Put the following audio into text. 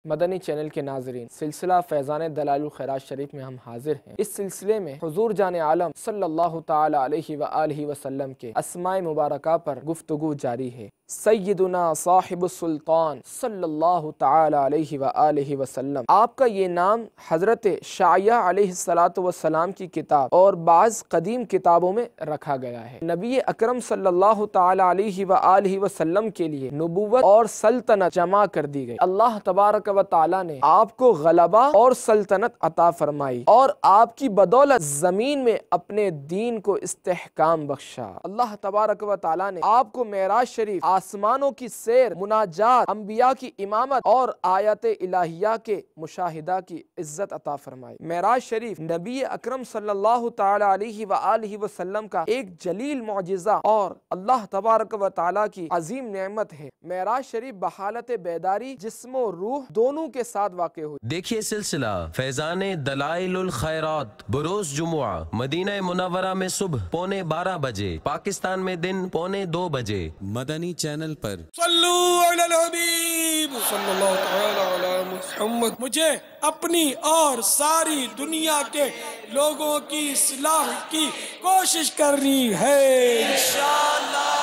مدنی channel کے ناظرین، سلسلہ فیضان دلائل الخیرات شریف میں ہم حاضر ہیں۔ اس سلسلے میں حضور جان عالم صلی اللہ تعالی علیہ وآلہ وسلم کے اسماء مبارکہ پر گفتگو جاری ہے۔ سیدنا صاحب السلطان صلی اللہ تعالی علیہ وآلہ وسلم، آپ کا یہ نام حضرت شعیہ علیہ السلام کی کتاب اور بعض قدیم کتابوں میں رکھا گیا ہے۔ نبی اکرم صلی اللہ تعالی علیہ وآلہ وسلم کے لیے نبوت اور سلطنت جمع کر دی گئی۔ اللہ تبارک و تعالی نے آپ کو غلبہ اور سلطنت عطا فرمائی اور آپ کی بدولت زمین میں اپنے دین کو استحکام بخشا۔ اللہ تبارک و تعالی نے آپ کو معراج شریف، آسمانوں کی سیر، مناجات، انبیاء کی امامت اور آیات الہیہ کے مشاہدہ کی عزت عطا فرمائی۔ معراج شریف نبی اکرم صلی اللہ تعالی علیہ وآلہ وسلم کا ایک جلیل معجزہ اور اللہ تبارک و تعالی کی عظیم نعمت ہے۔ معراج شریف بحالت بیداری جسم و روح دونوں کے ساتھ واقع ہوئی۔ دیکھیے سلسلہ فیضان دلائل الخیرات بروز جمعہ، مدینہ منورہ میں صبح 11:15 بجے، پاکستان میں دن 1:45 بجے، مدنی چینل پر۔ صلو علی الحبیب صلی اللہ تعالی علی محمد۔ مجھے اپنی اور ساری دنیا کے لوگوں کی اصلاح کی کوشش کرنی ہے انشاءاللہ۔